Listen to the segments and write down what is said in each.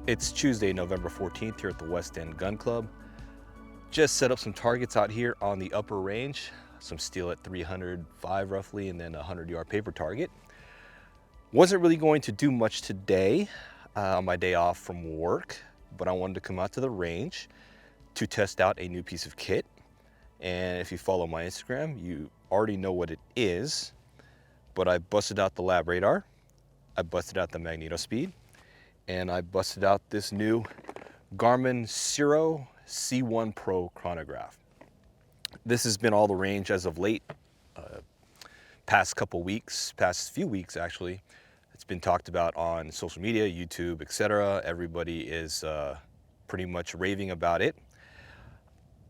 It's Tuesday, November 14th here at the West End Gun Club. Just set up some targets out here on the upper range. Some steel at 305 roughly, and then a 100-yard paper target. Wasn't really going to do much today on my day off from work, but I wanted to come out to the range to test out a new piece of kit. And if you follow my Instagram, you already know what it is, but I busted out the Labradar, I busted out the Magnetospeed, and I busted out this new Garmin Xero C1 Pro chronograph. This has been all the range as of late, past few weeks actually. It's been talked about on social media, YouTube, etc. Everybody is pretty much raving about it.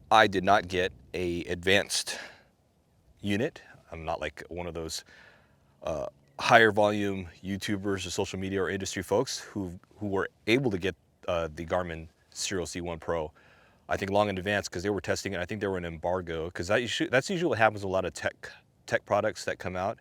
I did not get a advanced unit. I'm not like one of those higher volume YouTubers or social media or industry folks who were able to get the Garmin Xero C1 Pro, I think long in advance, because they were testing it. I think they were in embargo, because that's usually what happens with a lot of tech products that come out.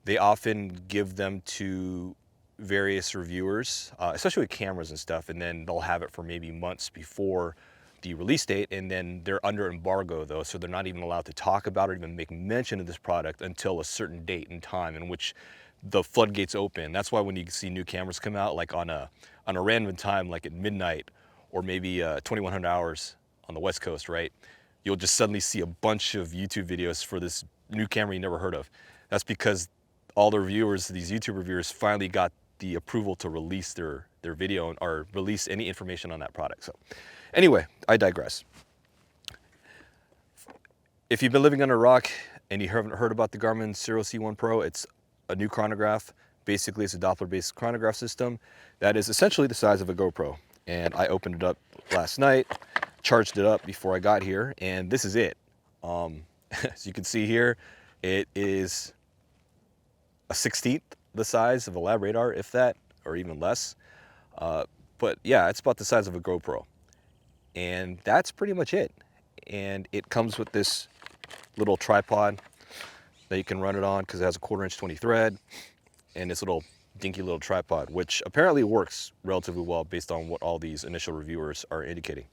They often give them to various reviewers, especially with cameras and stuff, and then they'll have it for maybe months before the release date, and then they're under embargo though, so they're not even allowed to talk about it or even make mention of this product until a certain date and time in which the floodgates open. That's why when you see new cameras come out, like on a random time, like at midnight or maybe 2100 hours on the West Coast, right? You'll just suddenly see a bunch of YouTube videos for this new camera you never heard of. That's because all the reviewers, these YouTube reviewers, finally got the approval to release their video or release any information on that product. So anyway, I digress. If you've been living under a rock and you haven't heard about the Garmin Xero C1 Pro, it's a new chronograph. Basically, it's a Doppler-based chronograph system that is essentially the size of a GoPro. And I opened it up last night, charged it up before I got here, and this is it. As you can see here, it is a 16th the size of a Labradar, if that, or even less. But yeah, it's about the size of a GoPro. And that's pretty much it. And it comes with this little tripod that you can run it on, because it has a 1/4" 20 thread and this little dinky little tripod, which apparently works relatively well based on what all these initial reviewers are indicating.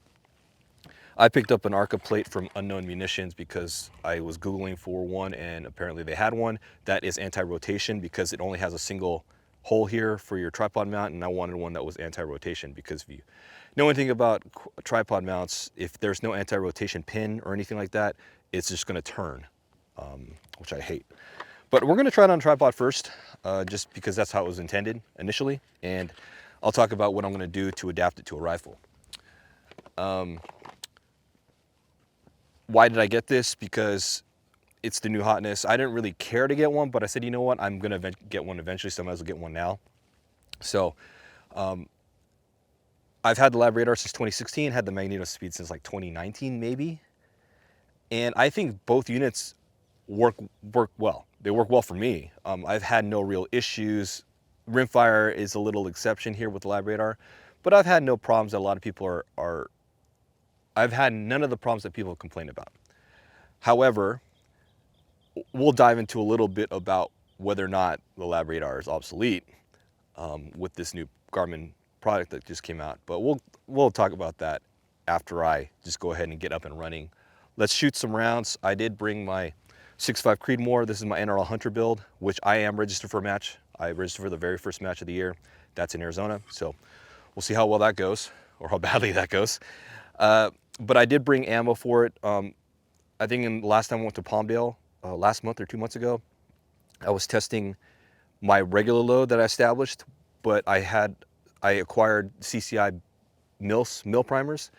I picked up an ARCA plate from Unknown Munitions because I was Googling for one, and apparently they had one that is anti-rotation, because it only has a single hole here for your tripod mount, and I wanted one that was anti-rotation, because if you know anything about tripod mounts, if there's no anti-rotation pin or anything like that, it's just going to turn, which I hate. But we're going to try it on tripod first, just because that's how it was intended initially, and I'll talk about what I'm going to do to adapt it to a rifle. Why did I get this? Because it's the new hotness. I didn't really care to get one, but I said, you know what, I'm going to get one eventually, so I might as well get one now. So I've had the Labradar since 2016, had the Magnetospeed since like 2019 maybe, and I think both units work well. They work well for me. I've had no real issues. Rimfire is a little exception here with the Labradar, but I've had no problems that a lot of people I've had none of the problems that people complain about. However, we'll dive into a little bit about whether or not the Labradar is obsolete with this new Garmin product that just came out, but we'll talk about that after I just go ahead and get up and running. Let's shoot some rounds. I did bring my 6.5 Creedmoor. This is my NRL Hunter build, which I am registered for a match. I registered for the very first match of the year. That's in Arizona, so we'll see how well that goes, or how badly that goes. But I did bring ammo for it. I think last time I went to Palmdale, last month or 2 months ago, I was testing my regular load that I established, but I acquired CCI mil primers,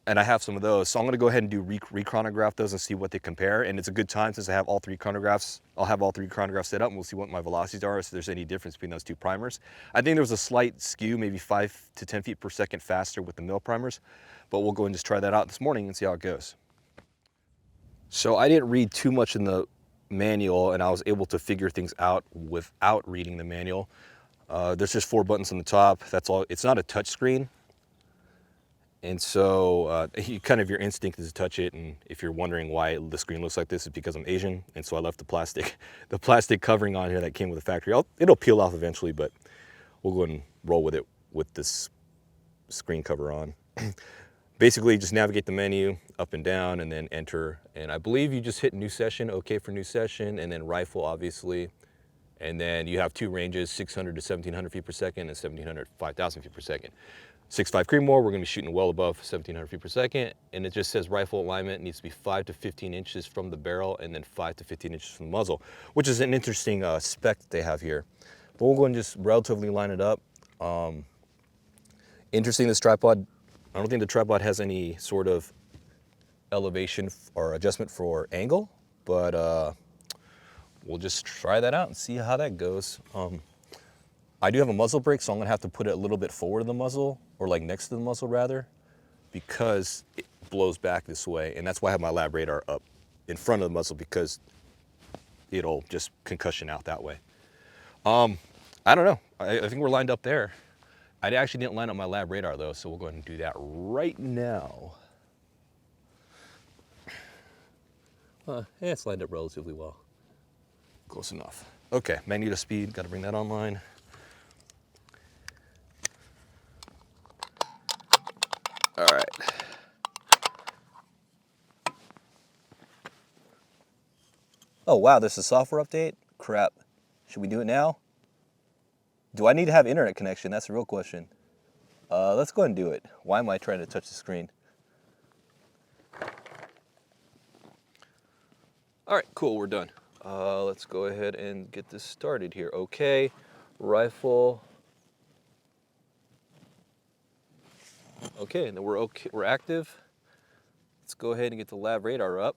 and I have some of those. So I'm gonna go ahead and do re-chronograph those and see what they compare. And it's a good time, since I have all three chronographs. I'll have all three chronographs set up, and we'll see what my velocities are, if there's any difference between those two primers. I think there was a slight skew, maybe 5 to 10 feet per second faster with the mil primers, but we'll go and just try that out this morning and see how it goes. So I didn't read too much in the manual, and I was able to figure things out without reading the manual. There's just 4 buttons on the top. That's all. It's not a touch screen. And so your instinct is to touch it, and if you're wondering why the screen looks like this, it's because I'm Asian, and so I left the plastic covering on here that came with the factory. It'll peel off eventually, but we'll go ahead and roll with it with this screen cover on. Basically, just navigate the menu up and down and then enter. And I believe you just hit new session, okay for new session, and then rifle, obviously. And then you have two ranges, 600 to 1700 feet per second and 1700 to 5000 feet per second. 6.5 Creedmoor, we're gonna be shooting well above 1700 feet per second. And it just says rifle alignment needs to be 5 to 15 inches from the barrel and then 5 to 15 inches from the muzzle, which is an interesting spec that they have here. But we'll go and just relatively line it up. Interesting, this tripod, I don't think the tripod has any sort of elevation or adjustment for angle, but we'll just try that out and see how that goes. I do have a muzzle brake, so I'm gonna have to put it a little bit forward of the muzzle, or like next to the muzzle rather, because it blows back this way. And that's why I have my Labradar up in front of the muzzle, because it'll just concussion out that way. I don't know, I think we're lined up there. I actually didn't line up my Labradar though, so we'll go ahead and do that right now. It's lined up relatively well. Close enough. Okay, Magnetospeed, gotta bring that online. All right. Oh wow, this is a software update? Crap. Should we do it now? Do I need to have internet connection? That's the real question. Let's go ahead and do it. Why am I trying to touch the screen? All right, cool, we're done. Let's go ahead and get this started here. Okay, rifle. Okay, and then we're active. Let's go ahead and get the Labradar up.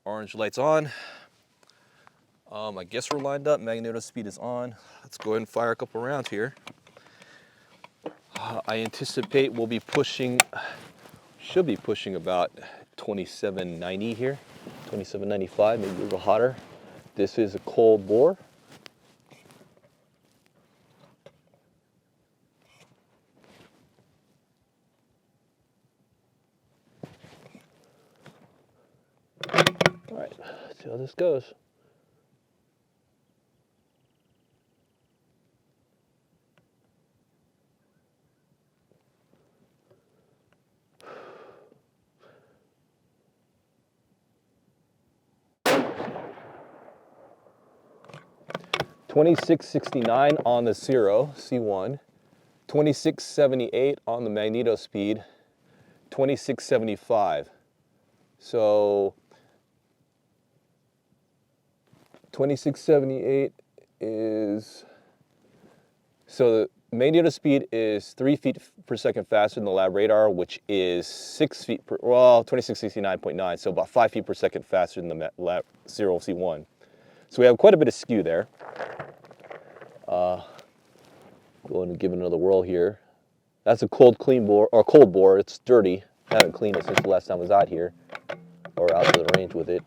Orange light's on. I guess we're lined up. Magnetospeed is on. Let's go ahead and fire a couple rounds here. I anticipate we'll be pushing, should be pushing about 2790 here, 2795, maybe a little hotter. This is a cold bore. All right, let's see how this goes. $26.69 on the Xero C1, $26.78 on the Magnetospeed, $26.75. So $26.78 is, so the Magnetospeed is 3 feet per second faster than the Labradar, which is 6 feet per, well, 2669.9, so about 5 feet per second faster than the Xero C1. So we have quite a bit of skew there. Go ahead and give it another whirl here. That's a cold bore. It's dirty. I haven't cleaned it since the last time I was out here, or out to the range with it.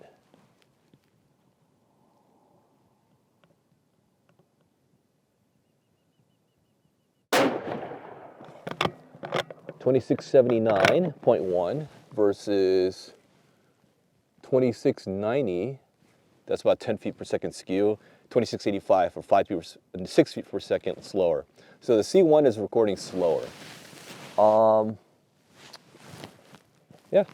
$26.79.1 versus 2690. That's about 10 feet per second skew. 2685 for 6 feet per second slower. So the C1 is recording slower. Yeah.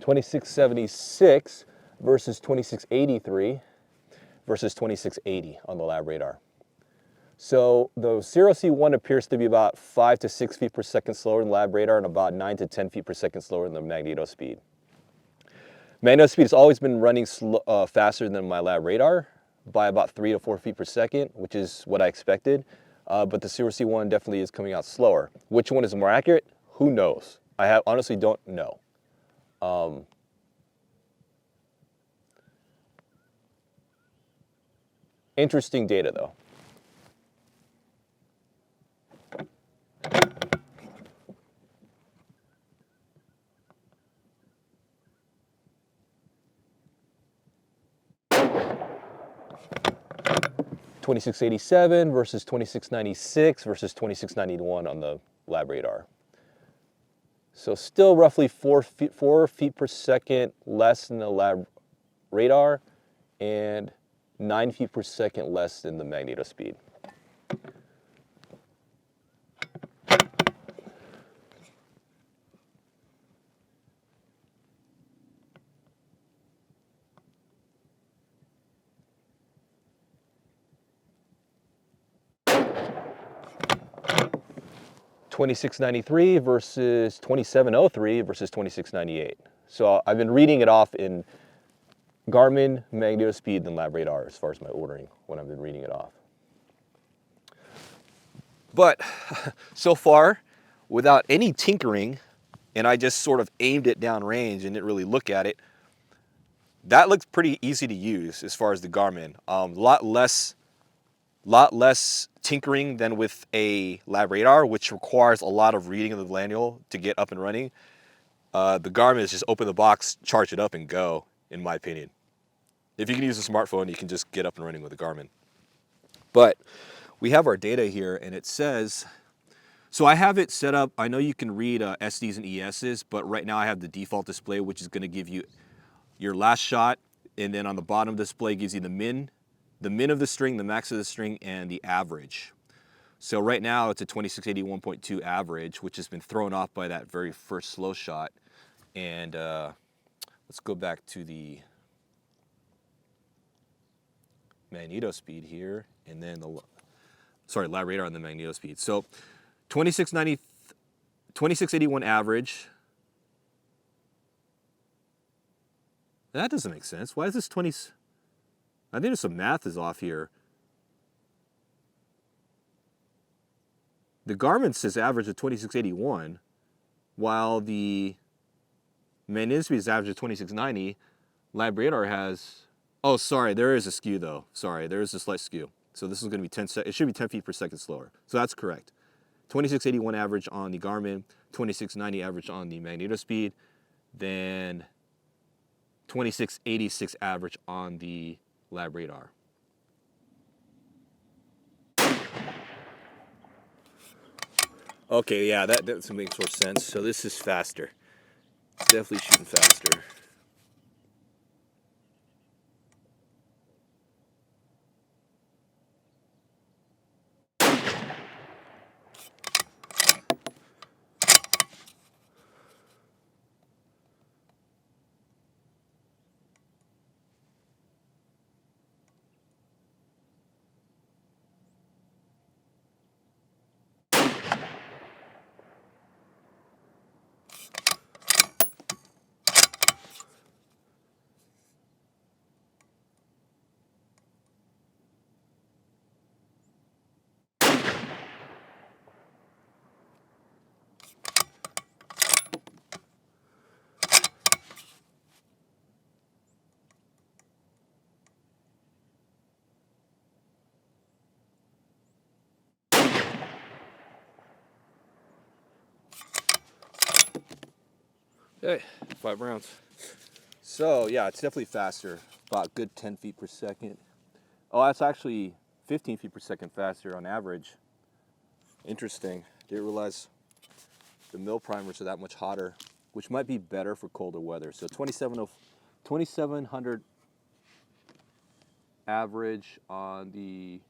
$26.76 versus 2683 versus 2680 on the Labradar. So the Xero C1 appears to be about 5 to 6 feet per second slower than the Labradar and about 9 to 10 feet per second slower than the Magnetospeed. Magnetospeed has always been running faster than my Labradar by about 3 to 4 feet per second, which is what I expected. But the Xero C1 definitely is coming out slower. Which one is more accurate? Who knows? I honestly don't know. Interesting data though. 2687 versus 2696 versus 2691 on the Labradar. So still roughly 4 feet per second less than the Labradar and 9 feet per second less than the Magnetospeed. $26.93 versus $27.03 versus $26.98. So I've been reading it off in Garmin, Magnetospeed, and Labradar as far as my ordering when I've been reading it off. But so far, without any tinkering, and I just sort of aimed it down range and didn't really look at it, that looks pretty easy to use as far as the Garmin. Lot less tinkering than with a Labradar, which requires a lot of reading of the manual to get up and running. The Garmin is just open the box, charge it up, and go, in my opinion. If you can use a smartphone, you can just get up and running with a Garmin. But we have our data here, and it says, so I have it set up. I know you can read SDs and ESs, but right now I have the default display, which is going to give you your last shot, and then on the bottom display gives you the min of the string, the max of the string, and the average. So right now it's a 2681.2 average, which has been thrown off by that very first slow shot. And let's go back to the Magnetospeed here, and then the, sorry, Labradar and the Magnetospeed. So 2681 average. That doesn't make sense. Why is this 20? I think there's some math is off here. The Garmin says average of 2681, while the Magnetospeed is average of 2690. Labradar has, oh, sorry, there is a skew though. Sorry, there is a slight skew. So this is going to be 10, it should be 10 feet per second slower. So that's correct. 2681 average on the Garmin, 2690 average on the Magnetospeed, then 2686 average on the Labradar. Okay, yeah, that makes more sense. So this is faster. Definitely shooting faster. Okay, 5 rounds. So yeah, it's definitely faster, about good 10 feet per second. Oh, that's actually 15 feet per second faster on average. Interesting. Didn't realize the mill primers are that much hotter, which might be better for colder weather. So 2700 average on the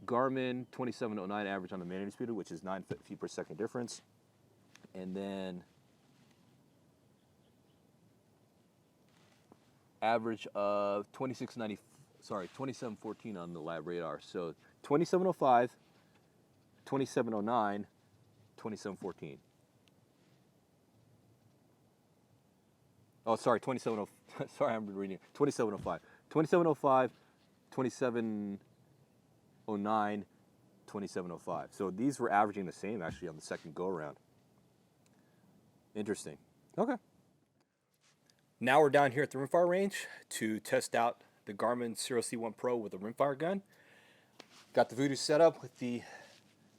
Garmin, 2709 average on the Magnetospeed, which is 9 feet per second difference. And then average of 2714 on the Labradar. So 2705, 2709, 2714. Oh, sorry, 2705. Sorry, I'm reading it. 2705. 2705, 2709, 2705. So these were averaging the same actually on the second go around. Interesting. Okay. Now we're down here at the Rimfire range to test out the Garmin Xero C1 Pro with a Rimfire gun. Got the Voodoo set up with the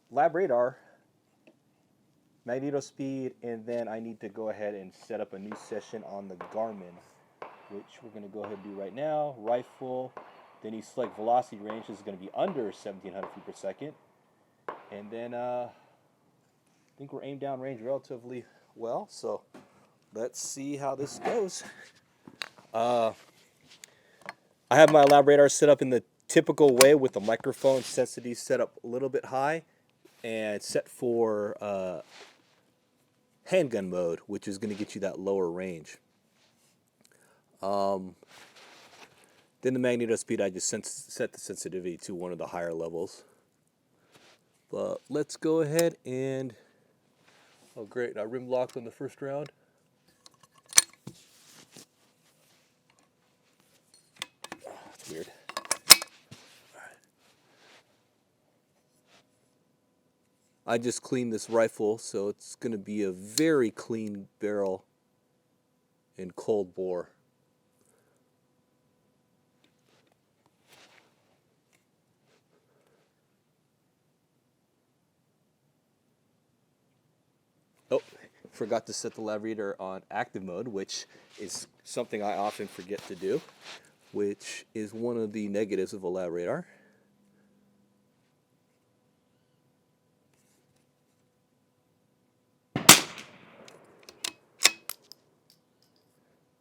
Labradar, Magnetospeed, and then I need to go ahead and set up a new session on the Garmin, which we're going to go ahead and do right now. Rifle, Then you select velocity range. This is going to be under 1,700 feet per second. And then I think we're aimed down range relatively well. So let's see how this goes. I have my Labradar set up in the typical way with the microphone sensitivity set up a little bit high and set for handgun mode, which is going to get you that lower range. Then the Magnetospeed, I just set the sensitivity to one of the higher levels. But let's go ahead and, oh great, I rim locked on the first round. Oh, that's weird. I just cleaned this rifle, so it's going to be a very clean barrel and cold bore. Oh, forgot to set the Labradar on active mode, which is something I often forget to do, which is one of the negatives of a Labradar.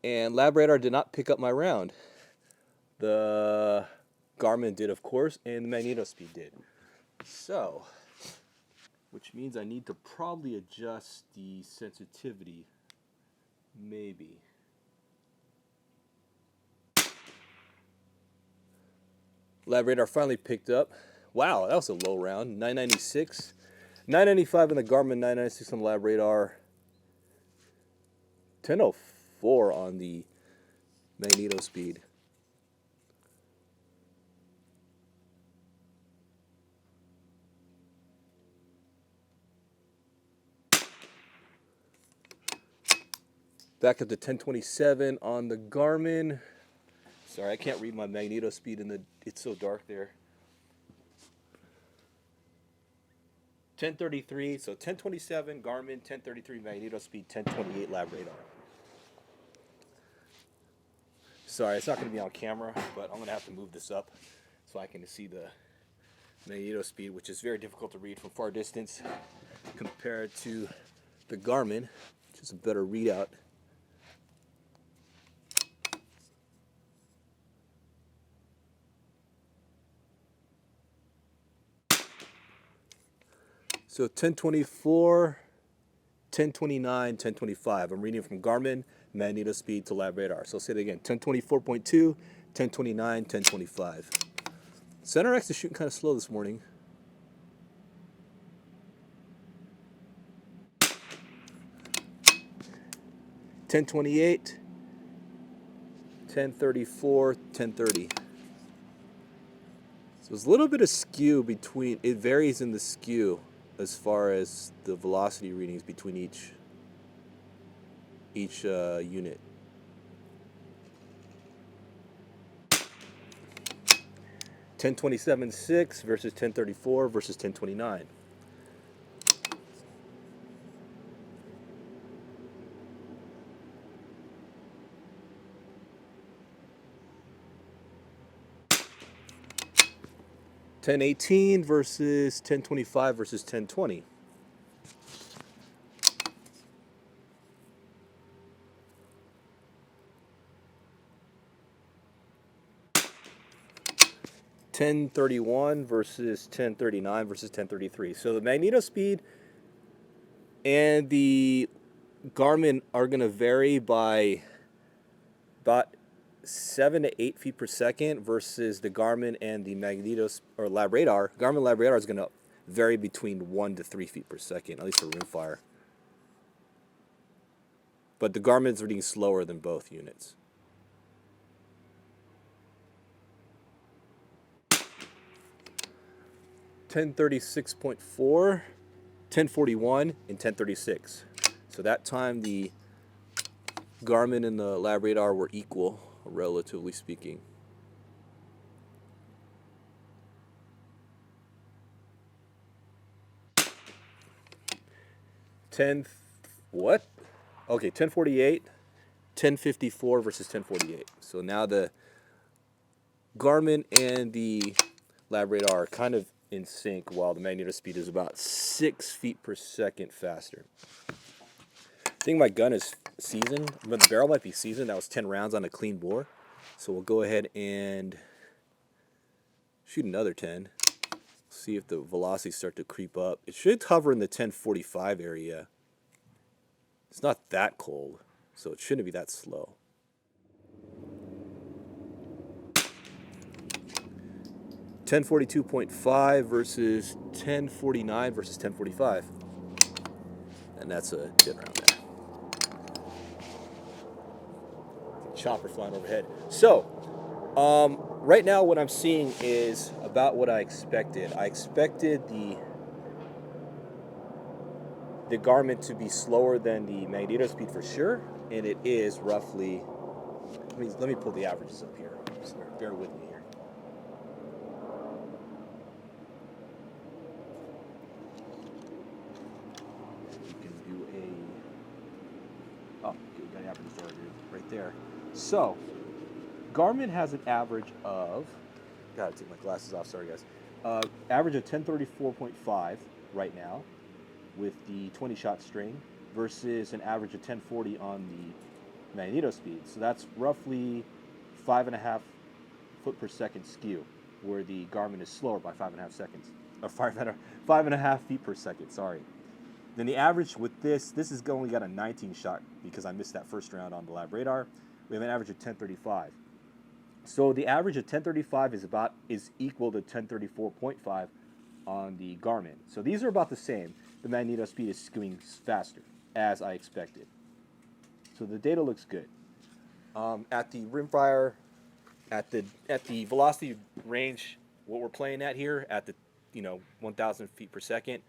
And Labradar did not pick up my round. The Garmin did, of course, and the Magnetospeed did. So, which means I need to probably adjust the sensitivity, maybe. Labradar finally picked up. Wow, that was a low round. 996. 995 in the Garmin, 996 on the Labradar. 1004 on the Magnetospeed. Back up to 1027 on the Garmin. Sorry, I can't read my Magnetospeed it's so dark there. 1033, so 1027 Garmin, 1033 Magnetospeed, 1028 Labradar. Sorry, it's not going to be on camera, but I'm going to have to move this up so I can see the Magnetospeed, which is very difficult to read from far distance compared to the Garmin, which is a better readout. So 1024, 1029, 1025. I'm reading from Garmin, Magnetospeed to Labradar. So I'll say it again, 1024.2, 1029, 1025. Center X is shooting kind of slow this morning. $10.28, $10.34, $10.30. So there's a little bit of skew between, it varies in the skew as far as the velocity readings between each unit. $10.27.6 versus $10.34 versus $10.29. $10.18 versus $10.25 versus $10.20. $10.31 versus $10.39 versus $10.33. So the Magnetospeed and the Garmin are going to vary by about 7 to 8 feet per second versus the Garmin and the Labradar. Garmin Labradar is going to vary between 1 to 3 feet per second, at least for Rimfire. But the Garmin's reading slower than both units. $10.36.4, $10.41, and $10.36. So that time the Garmin and the Labradar were equal, relatively speaking. What? Okay, 1048, 1054 versus 1048. So now the Garmin and the Labradar are kind of in sync, while the Magnetospeed is about 6 feet per second faster. I think my gun is seasoned, but the barrel might be seasoned. That was 10 rounds on a clean bore. So we'll go ahead and shoot another 10. See if the velocities start to creep up. It should hover in the 1045 area. It's not that cold, so it shouldn't be that slow. $1042.5 versus 1049 versus 1045. And that's a good round there. Chopper flying overhead. So, right now what I'm seeing is about what I expected. I expected the Garmin to be slower than the Magnetospeed for sure, and it is roughly, let me pull the averages up here. Just bear with me here. You can do you got averages right there. So, Garmin has an average of, gotta take my glasses off, sorry guys. Average of 1034.5 right now with the 20-shot string versus an average of 1040 on the Magnetospeed. So that's roughly 5.5 foot per second skew, where the Garmin is slower by 5.5 seconds, or 5.5 feet per second, sorry. Then the average with this has only got a 19 shot because I missed that first round on the Labradar. We have an average of 1035. So the average of 1035 is equal to 1034.5 on the Garmin. So these are about the same. The Magnetospeed is skewing faster, as I expected. So the data looks good. At the Rimfire, at the velocity range, what we're playing at here, at the 1,000 feet per second,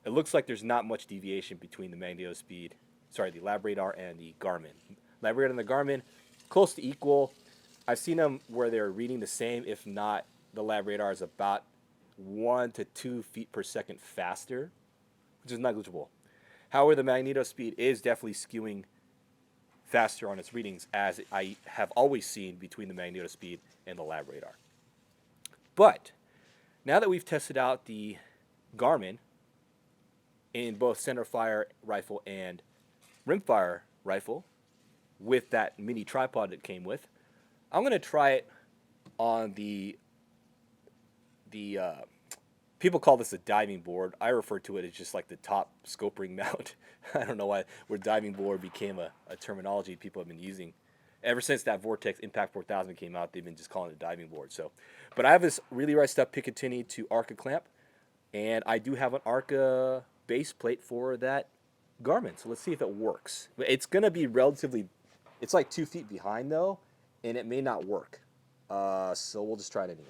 it looks like there's not much deviation between the the Labradar and the Garmin. Labradar and the Garmin, close to equal. I've seen them where they're reading the same, if not, the Labradar is about 1 to 2 feet per second faster, which is negligible. However, the Magnetospeed is definitely skewing faster on its readings, as I have always seen between the Magnetospeed and the Labradar. But now that we've tested out the Garmin in both Centerfire rifle and Rimfire rifle with that mini tripod that came with, I'm going to try it on the people call this a diving board. I refer to it as just like the top scope ring mount. I don't know where diving board became a terminology people have been using. Ever since that Vortex Impact 4000 came out, they've been just calling it a diving board. So, but I have this really riced up Picatinny to Arca clamp, and I do have an Arca base plate for that Garmin. So let's see if it works. It's going to be it's like 2 feet behind though, and it may not work. So we'll just try it anyway.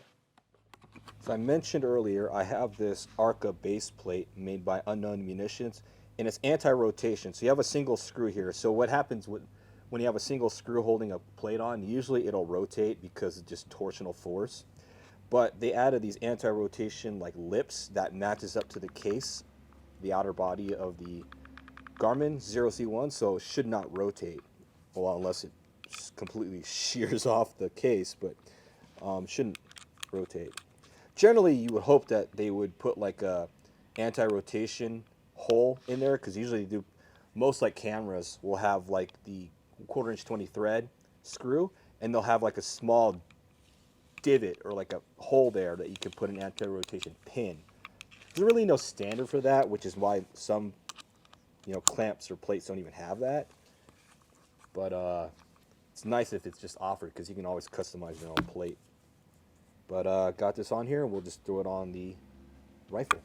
So I mentioned earlier, I have this Arca base plate made by Unknown Munitions, and it's anti-rotation. So you have a single screw here. So what happens when you have a single screw holding a plate on, usually it'll rotate because of just torsional force. But they added these anti-rotation like lips that matches up to the case, the outer body of the Garmin Xero C1, so it should not rotate. Well, unless it completely shears off the case, but shouldn't rotate. Generally, you would hope that they would put like a anti-rotation hole in there, because usually they do. Most like cameras will have like the 1/4 inch 20 thread screw, and they'll have like a small divot or like a hole there that you can put an anti-rotation pin. There's really no standard for that, which is why some clamps or plates don't even have that. But it's nice if it's just offered, because you can always customize your own plate. But got this on here, and we'll just throw it on the rifle.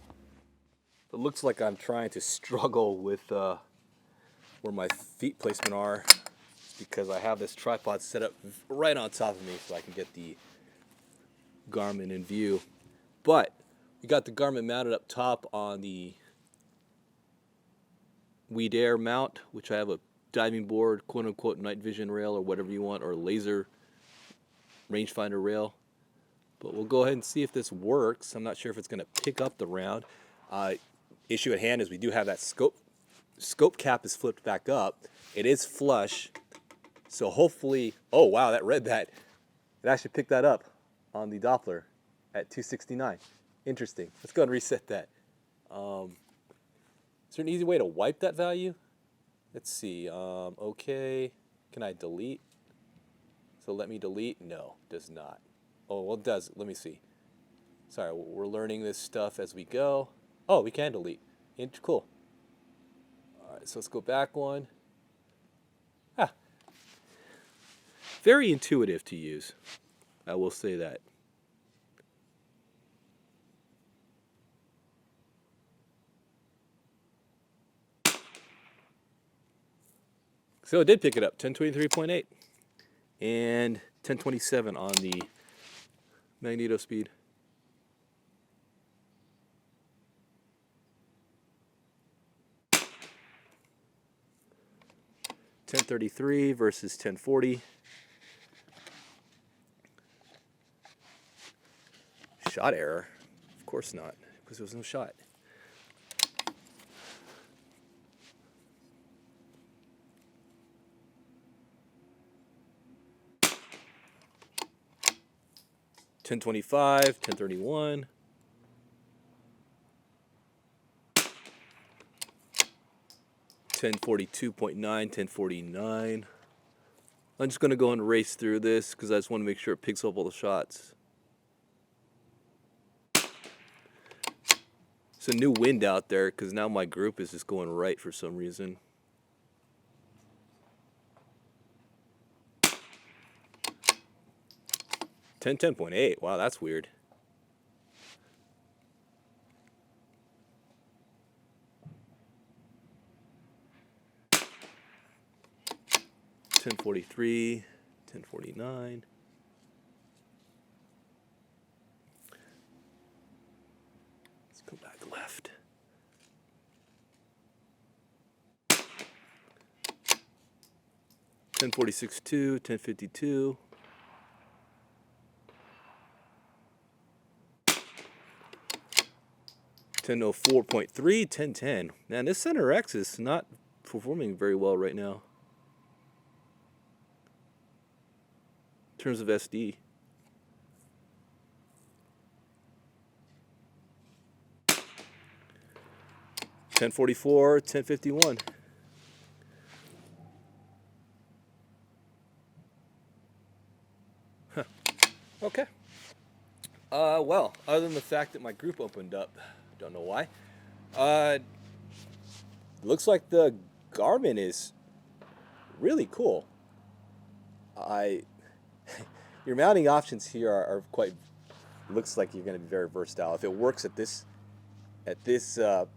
It looks like I'm trying to struggle with where my feet placement are, because I have this tripod set up right on top of me so I can get the Garmin in view. But we got the Garmin mounted up top on the Weed Air mount, which I have a diving board, quote-unquote night vision rail, or whatever you want, or laser rangefinder rail. But we'll go ahead and see if this works. I'm not sure if it's going to pick up the round. Issue at hand is we do have that scope cap is flipped back up. It is flush, so hopefully, oh wow, that read that. It actually picked that up. on the Doppler at 269. Interesting. Let's go and reset that. Is there an easy way to wipe that value? Let's see. Okay. Can I delete? So let me delete. No, does not. Oh, well, it does. Let me see. Sorry, we're learning this stuff as we go. Oh, we can delete. Cool. All right, so let's go back one. Ah, very intuitive to use. I will say that. So it did pick it up, 1023.8 and 1027 on the Magnetospeed. $10.33 versus $10.40. Shot error? Of course not, because there was no shot. $10.25, $10.31. $10.42.9, $10.49. I'm just going to go and race through this because I just want to make sure it picks up all the shots. It's a new wind out there because now my group is just going right for some reason. $10.8. Wow, that's weird. $10.43, $10.49. Let's go back left. $10.46.2, $10.52. $10.04.3, $10.10. Man, this Center X is not performing very well right now in terms of SD. $10.44, $10.51. Huh. Okay. Well, other than the fact that my group opened up, don't know why. Looks like the Garmin is really cool. Your mounting options here are quite. Looks like you're going to be very versatile. If it works at this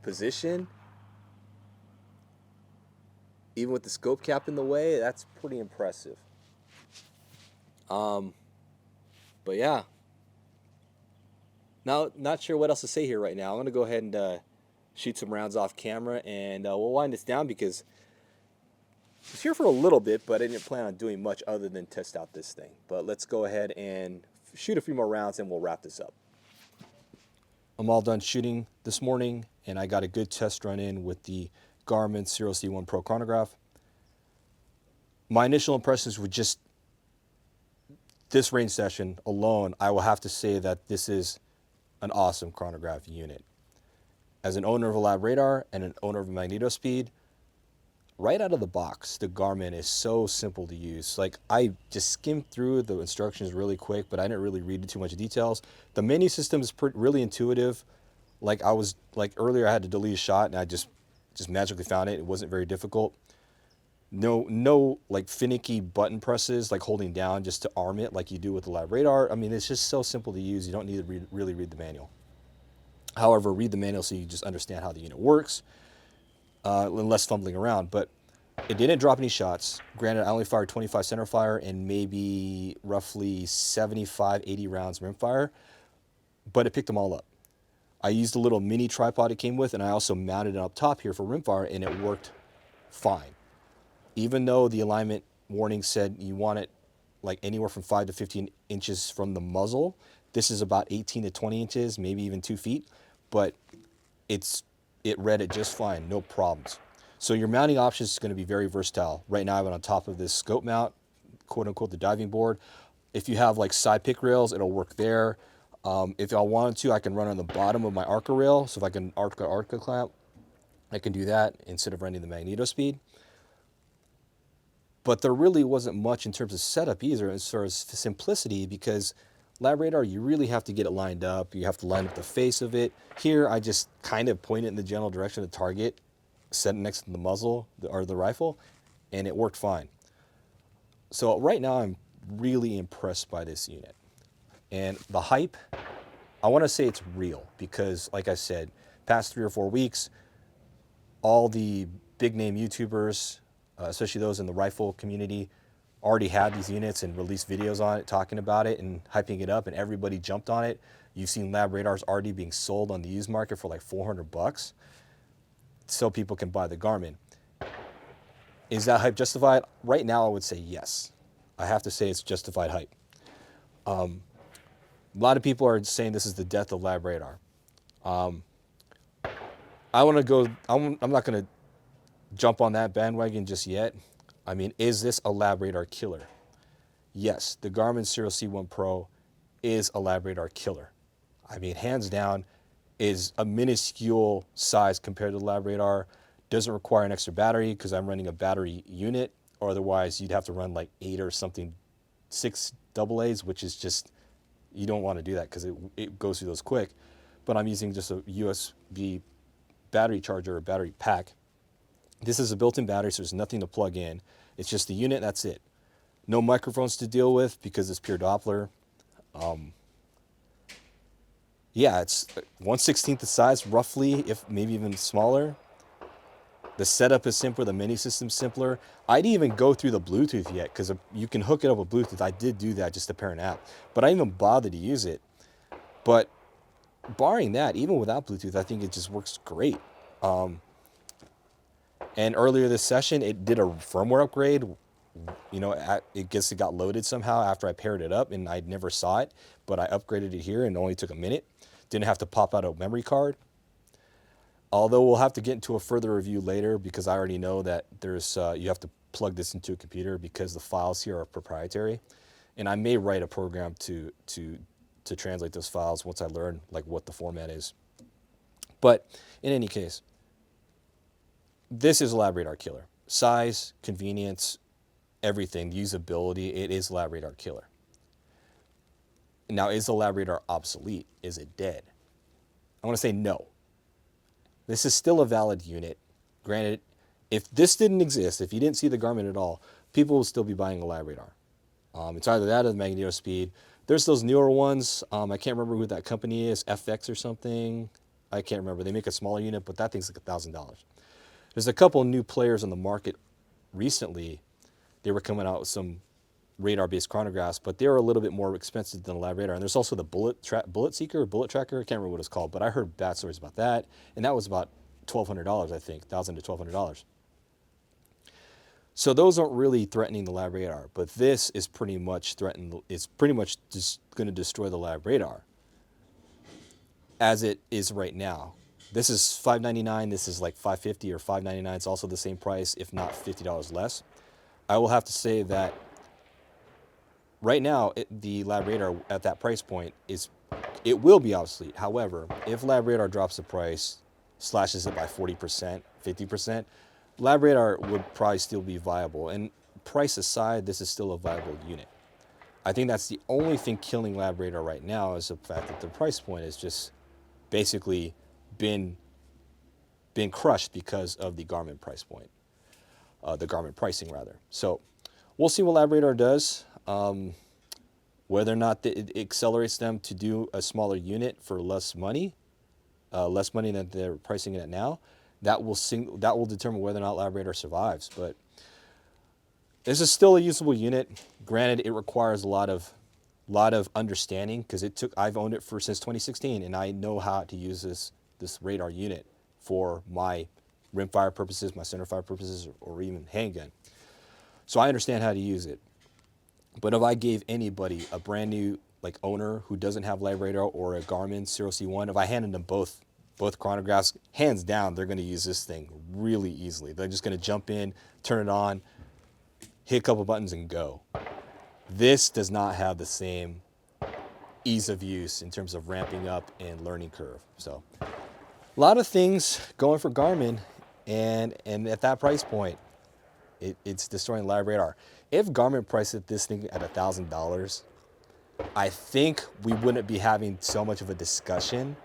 position, even with the scope cap in the way, that's pretty impressive. But yeah. Now, not sure what else to say here right now. I'm going to go ahead and shoot some rounds off camera, and we'll wind this down because I was here for a little bit, but I didn't plan on doing much other than test out this thing. But let's go ahead and shoot a few more rounds, and we'll wrap this up. I'm all done shooting this morning, and I got a good test run in with the Garmin Xero C1 Pro chronograph. My initial impressions were just this range session alone. I will have to say that this is an awesome chronograph unit. As an owner of a Labradar and an owner of a Magnetospeed, right out of the box, the Garmin is so simple to use. Like, I just skimmed through the instructions really quick, but I didn't really read too much details. The menu system is really intuitive. Like earlier, I had to delete a shot, and I just magically found it. It wasn't very difficult. No like finicky button presses, like holding down just to arm it like you do with the Labradar. I mean, it's just so simple to use. You don't need to really read the manual. However, read the manual so you just understand how the unit works, and less fumbling around. But it didn't drop any shots. Granted, I only fired 25 Centerfire and maybe roughly 75, 80 rounds Rimfire, but it picked them all up. I used a little mini tripod it came with, and I also mounted it up top here for Rimfire, and it worked fine. Even though the alignment warning said you want it like anywhere from 5 to 15 inches from the muzzle, this is about 18 to 20 inches, maybe even 2 feet, but it read it just fine, no problems. So your mounting options is going to be very versatile. Right now I went on top of this scope mount, quote unquote the diving board. If you have like side pick rails, it'll work there. If I wanted to, I can run on the bottom of my ARCA rail. So if I can ARCA clamp, I can do that instead of running the Magnetospeed. But there really wasn't much in terms of setup either as far as simplicity, because Labradar, you really have to get it lined up. You have to line up the face of it. Here, I just kind of point it in the general direction of the target, set it next to the muzzle or the rifle, and it worked fine. So right now, I'm really impressed by this unit. And the hype, I want to say it's real because, like I said, past 3 or 4 weeks, all the big name YouTubers, especially those in the rifle community, already had these units and released videos on it, talking about it and hyping it up, and everybody jumped on it. You've seen Labradars already being sold on the used market for like $400 so people can buy the Garmin. Is that hype justified? Right now, I would say yes. I have to say it's justified hype. A lot of people are saying this is the death of Labradar. I'm not going to jump on that bandwagon just yet. I mean, is this a Labradar killer? Yes, the Garmin Xero C1 Pro is a Labradar killer. I mean, hands down, is a minuscule size compared to the Labradar. Doesn't require an extra battery because I'm running a battery unit, or otherwise you'd have to run like 8 or something, 6 AA's, which is just, you don't want to do that because it goes through those quick. But I'm using just a USB battery charger or battery pack. This is a built-in battery, so there's nothing to plug in. It's just the unit, that's it. No microphones to deal with because it's pure Doppler. Yeah, it's 1/16 the size, roughly, if maybe even smaller. The setup is simpler, the mini system's simpler. I didn't even go through the Bluetooth yet because you can hook it up with Bluetooth. I did do that just to pair an app, but I didn't even bother to use it. But barring that, even without Bluetooth, I think it just works great. And earlier this session, it did a firmware upgrade. You know, it got loaded somehow after I paired it up, and I never saw it, but I upgraded it here and it only took a minute. Didn't have to pop out a memory card. Although we'll have to get into a further review later because I already know that there's you have to plug this into a computer because the files here are proprietary. And I may write a program to translate those files once I learn like what the format is. But in any case, this is a Labradar killer. Size, convenience, everything, usability, it is Labradar killer. Now, is the Labradar obsolete? Is it dead? I want to say no. This is still a valid unit. Granted, if this didn't exist, if you didn't see the Garmin at all, people would still be buying a Labradar. It's either that or the Magnetospeed. There's those newer ones. I can't remember who that company is, FX or something. I can't remember. They make a smaller unit, but that thing's like $1,000. There's a couple new players on the market recently. They were coming out with some radar-based chronographs, but they were a little bit more expensive than a Labradar. And there's also the bullet seeker or bullet tracker. I can't remember what it's called, but I heard bad stories about that. And that was about $1,200, I think, $1,000 to $1,200. So those aren't really threatening the Labradar, but this is pretty much threatening. It's pretty much just going to destroy the Labradar as it is right now. This is $599. This is like $550 or $599. It's also the same price, if not $50 less. I will have to say that right now, the Labradar at that price point it will be obsolete. However, if Labradar drops the price, slashes it by 40%, 50%, Labradar would probably still be viable. And price aside, this is still a viable unit. I think that's the only thing killing Labradar right now is the fact that the price point has just basically been crushed because of the Garmin price point, the Garmin pricing rather. So we'll see what Labradar does. Whether or not it accelerates them to do a smaller unit for less money than they're pricing it at now, that will determine whether or not Labradar survives. But this is still a usable unit. Granted, it requires a lot of understanding because I've owned it since 2016, and I know how to use this radar unit for my rimfire purposes, my centerfire purposes, or even handgun. So I understand how to use it. But if I gave anybody, a brand new owner who doesn't have Labradar or a Garmin Xero C1, if I handed them both chronographs, hands down, they're going to use this thing really easily. They're just going to jump in, turn it on, hit a couple buttons, and go. This does not have the same ease of use in terms of ramping up and learning curve. So a lot of things going for Garmin, and at that price point, it's destroying Labradar. If Garmin priced this thing at $1,000, I think we wouldn't be having so much of a discussion.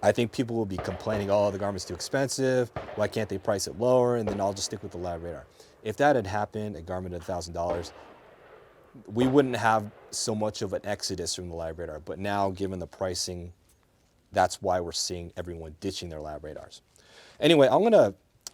I think people will be complaining, oh, the Garmin's too expensive. Why can't they price it lower? And then I'll just stick with the Labradar. If that had happened at Garmin at $1,000, we wouldn't have so much of an exodus from the Labradar. But now, given the pricing, that's why we're seeing everyone ditching their Labradars. Anyway,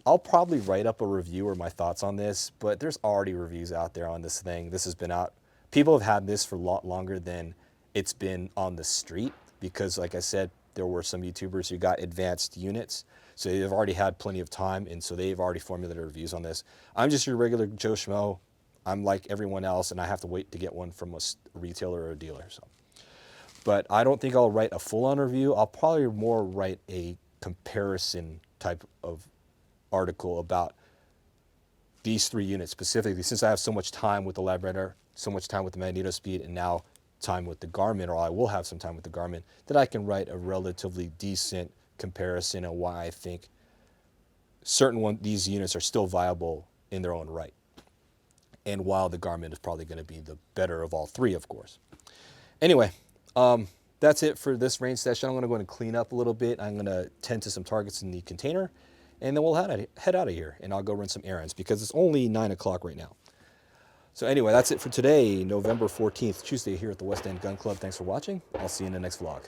I'll probably write up a review or my thoughts on this, but there's already reviews out there on this thing. This has been out. People have had this for a lot longer than it's been on the street because, like I said, there were some YouTubers who got advanced units. So they've already had plenty of time, and so they've already formulated reviews on this. I'm just your regular Joe Schmo. I'm like everyone else, and I have to wait to get one from a retailer or a dealer. So, but I don't think I'll write a full-on review. I'll probably more write a comparison type of article about these 3 units specifically, since I have so much time with the Labradar, so much time with the Magnetospeed, and now time with the Garmin, or I will have some time with the Garmin, that I can write a relatively decent comparison on why I think these units are still viable in their own right. And while the Garmin is probably going to be the better of all 3, of course. Anyway, that's it for this range session. I'm going to go and clean up a little bit. I'm going to tend to some targets in the container, and then we'll head out of here, and I'll go run some errands because it's only 9 o'clock right now. So anyway, that's it for today, November 14th, Tuesday here at the West End Gun Club. Thanks for watching. I'll see you in the next vlog.